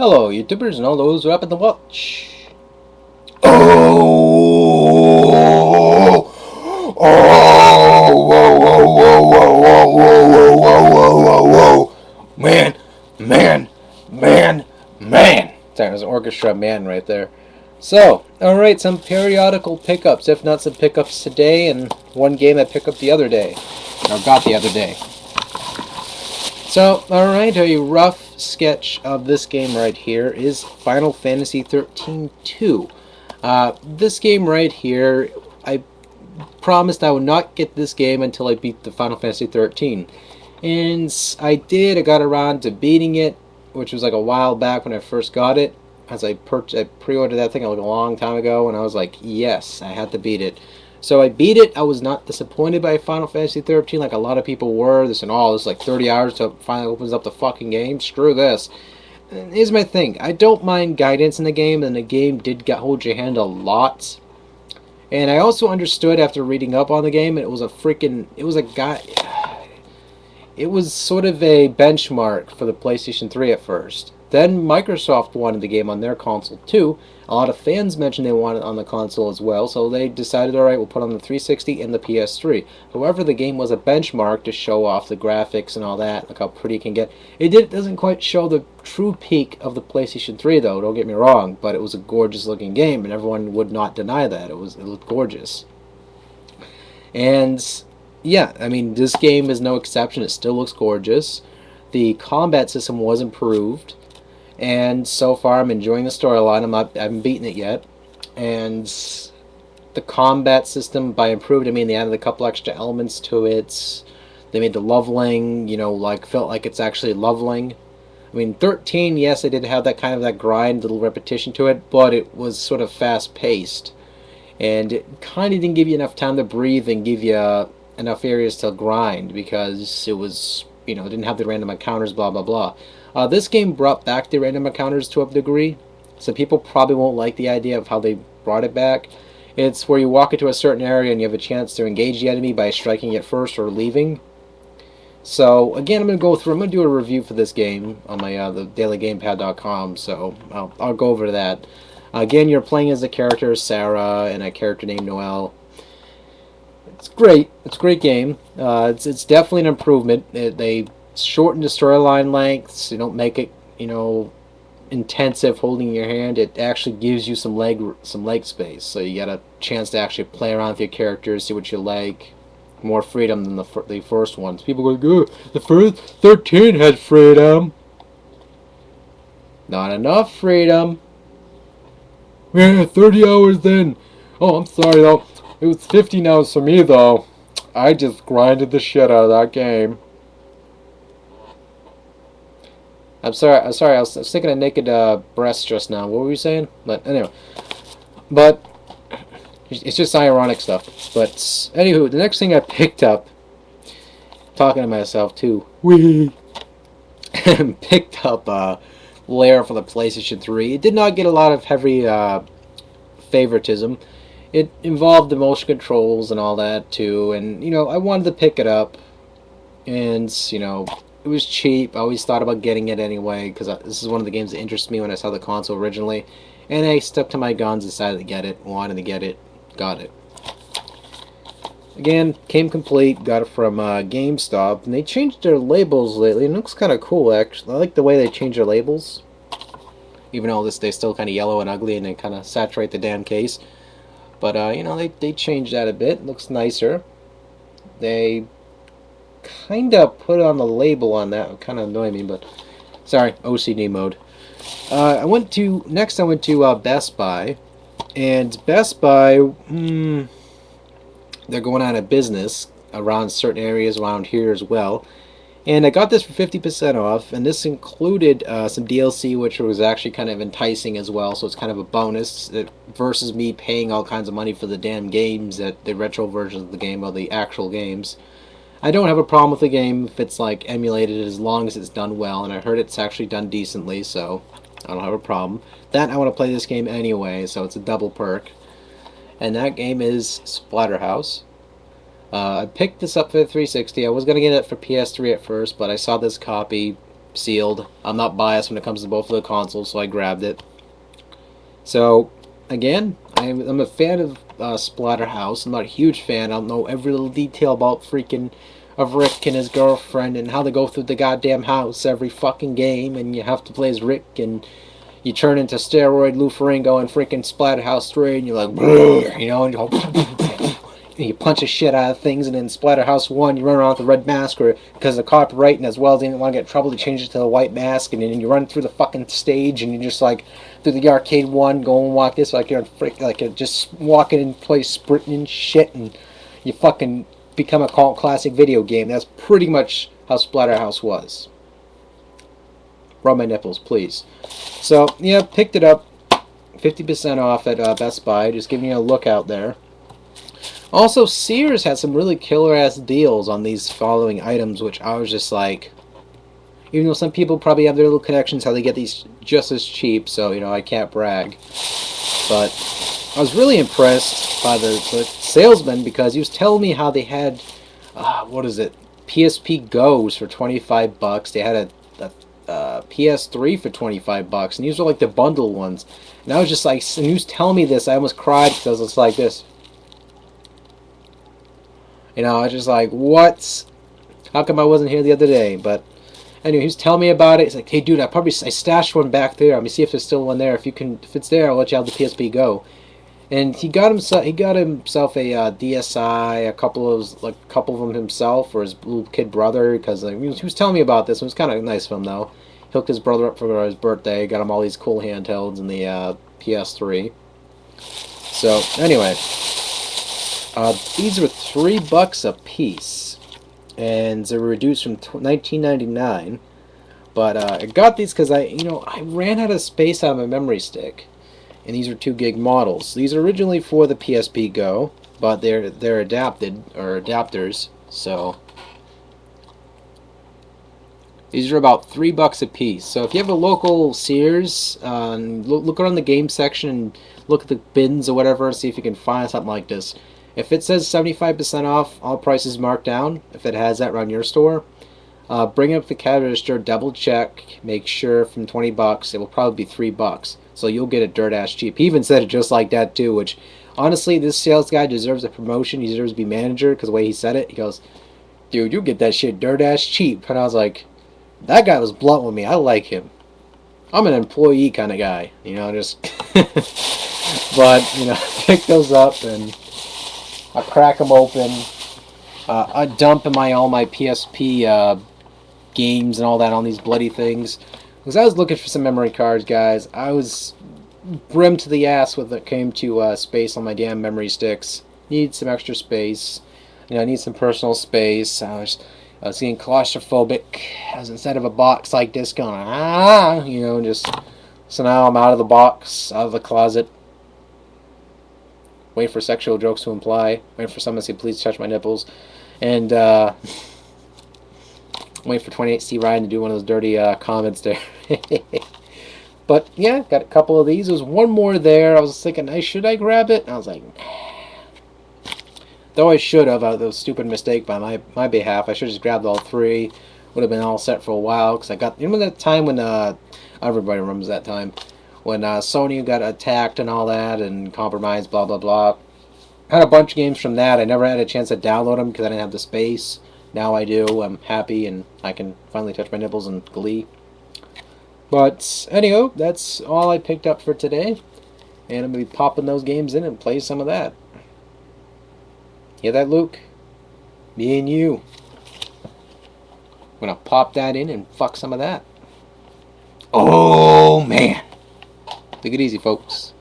Hello, YouTubers and all those who happen to watch. Oh! Oh! Whoa! Whoa! Whoa! Whoa! Whoa! Whoa! Whoa! Whoa! Whoa! Whoa! Man! Man! Man! Man! Sorry, there's an orchestra man right there. So, alright, some periodical pickups, if not some pickups today, and one game I picked up the other day. Or got the other day. So, alright, a rough sketch of this game right here is Final Fantasy 13-2. This game right here, I promised I would not get this game until I beat the Final Fantasy 13. And I did. I got around to beating it, which was like a while back when I first got it. As I pre-ordered that thing like a long time ago, and I was like, yes, I had to beat it. So I beat it. I was not disappointed by Final Fantasy 13 like a lot of people were. This and all. This like 30 hours to finally opens up the fucking game. Screw this. And here's my thing. I don't mind guidance in the game, and the game did hold your hand a lot. And I also understood after reading up on the game, it was a freaking, it was a guy, it was sort of a benchmark for the PlayStation 3 at first. Then Microsoft wanted the game on their console too. A lot of fans mentioned they wanted it on the console as well, so they decided, alright, we'll put on the 360 and the PS3. However, the game was a benchmark to show off the graphics and all that, look how pretty it can get. Doesn't quite show the true peak of the PlayStation 3 though, don't get me wrong, but it was a gorgeous looking game, and everyone would not deny that. It looked gorgeous. And yeah, I mean, this game is no exception. It still looks gorgeous. The combat system was improved, and so far I'm enjoying the storyline. I haven't beaten it yet, and the combat system, by improved, I mean they added a couple extra elements to it. They made the leveling, like felt like it's actually leveling. I mean, 13, yes, I did have that kind of that grind, little repetition to it, but it was sort of fast paced, and it kind of didn't give you enough time to breathe and give you enough areas to grind because it was, didn't have the random encounters, blah blah blah. This game brought back the random encounters to a degree, so people probably won't like the idea of how they brought it back. It's where you walk into a certain area and you have a chance to engage the enemy by striking it first or leaving. So again, I'm going to do a review for this game on my the dailygamepad.com, so I'll go over that. Again, you're playing as a character, Sarah, and a character named Noelle. It's great. It's a great game. It's definitely an improvement. They shortened the storyline lengths. They don't make it, intensive holding your hand. It actually gives you some leg space, so you got a chance to actually play around with your characters, see what you like. More freedom than the first ones. People go, the first 13 had freedom. Not enough freedom. Yeah, 30 hours then. Oh, I'm sorry though. It was 15 hours for me though. I just grinded the shit out of that game. I'm sorry. I was thinking of naked breasts just now. What were you saying? But anyway, but it's just ironic stuff. But anywho, the next thing I picked up, talking to myself too, wee, picked up Lair for the PlayStation 3. It did not get a lot of heavy favoritism. It involved the motion controls and all that too, and I wanted to pick it up, and it was cheap. I always thought about getting it anyway because this is one of the games that interested me when I saw the console originally, and I stuck to my guns, decided to get it, wanted to get it, got it. Again, came complete, got it from GameStop, and they changed their labels lately, and it looks kind of cool actually. I like the way they change their labels, even though they're still kind of yellow and ugly, and they kind of saturate the damn case. But they changed that a bit. It looks nicer. They kind of put on the label on that. It kind of annoyed me, but sorry, OCD mode. I went to Best Buy, and Best Buy, they're going out of business around certain areas around here as well. And I got this for 50% off, and this included some DLC, which was actually kind of enticing as well, so it's kind of a bonus versus me paying all kinds of money for the damn games, the retro versions of the game, or the actual games. I don't have a problem with the game if it's like emulated as long as it's done well, and I heard it's actually done decently, so I don't have a problem. That I want to play this game anyway, so it's a double perk. And that game is Splatterhouse. I picked this up for the 360. I was going to get it for PS3 at first, but I saw this copy, sealed. I'm not biased when it comes to both of the consoles, so I grabbed it. So, again, I'm a fan of Splatterhouse. I'm not a huge fan. I don't know every little detail about freaking of Rick and his girlfriend and how they go through the goddamn house every fucking game, and you have to play as Rick, and you turn into steroid Lou Ferrigno and freaking Splatterhouse 3, and you're like, you know, and you go, and you punch the shit out of things, and then Splatterhouse 1, you run around with the red mask, or because of copyright, and as well as they didn't want to get in trouble, they changed it to the white mask, and then you run through the fucking stage, and you're just like, through the arcade one, go and walk this, like you're just walking in place, sprinting and shit, and you fucking become a cult classic video game. That's pretty much how Splatterhouse was. Rub my nipples, please. So, yeah, picked it up, 50% off at Best Buy, just giving you a look out there. Also, Sears had some really killer-ass deals on these following items, which I was just like, even though some people probably have their little connections how they get these just as cheap, so, you know, I can't brag. But I was really impressed by the salesman, because he was telling me how they had, what is it, PSP Go's for 25 bucks. They had a PS3 for 25 bucks, and these were like the bundle ones. And I was just like, and he was telling me this, I almost cried because it's like this. You know, I was just like, what? How come I wasn't here the other day? But anyway, he was telling me about it. He's like, hey, dude, I stashed one back there. Let me see if there's still one there. If it's there, I'll let you have the PSP Go. And he got himself a DSi, a couple of them himself, or his little kid brother, because he was telling me about this. It was kind of nice of him though. He hooked his brother up for his birthday. Got him all these cool handhelds and the PS3. So anyway. These were $3 a piece, and they were reduced from $19.99. But I got these because I ran out of space on my memory stick, and these are 2 gig models. These are originally for the PSP Go, but they're adapted or adapters. So these are about $3 a piece. So if you have a local Sears, look around the game section and look at the bins or whatever, and see if you can find something like this. If it says 75% off, all prices marked down, if it has that around your store, bring up the cash register, double check, make sure from 20 bucks, it will probably be $3. So you'll get it dirt ass cheap. He even said it just like that too, which honestly, this sales guy deserves a promotion. He deserves to be manager, because the way he said it, he goes, dude, you get that shit dirt ass cheap. And I was like, that guy was blunt with me. I like him. I'm an employee kind of guy, you know, just but, you know, pick those up, and I crack them open. I dump all my PSP games and all that on these bloody things. Because I was looking for some memory cards, guys. I was brimmed to the ass when it came to space on my damn memory sticks. Need some extra space. You know, I need some personal space. I was getting claustrophobic. I was inside of a box like this going, you know, just... So now I'm out of the box, out of the closet. Waiting for sexual jokes to imply. Waiting for someone to say, please touch my nipples. And, waiting for 28C Ryan to do one of those dirty comments there. But, yeah, got a couple of these. There's one more there. I was thinking, hey, should I grab it? And I was like, though I should have. That was a stupid mistake by my behalf. I should have just grabbed all 3. Would have been all set for a while. Because I got, you remember that time when, everybody remembers that time, when Sony got attacked and all that, and compromised, blah, blah, blah. I had a bunch of games from that. I never had a chance to download them because I didn't have the space. Now I do. I'm happy, and I can finally touch my nipples in glee. But, anyhow, that's all I picked up for today. And I'm going to be popping those games in and play some of that. Hear that, Luke? Me and you. I'm going to pop that in and fuck some of that. Oh, man. Take it easy, folks.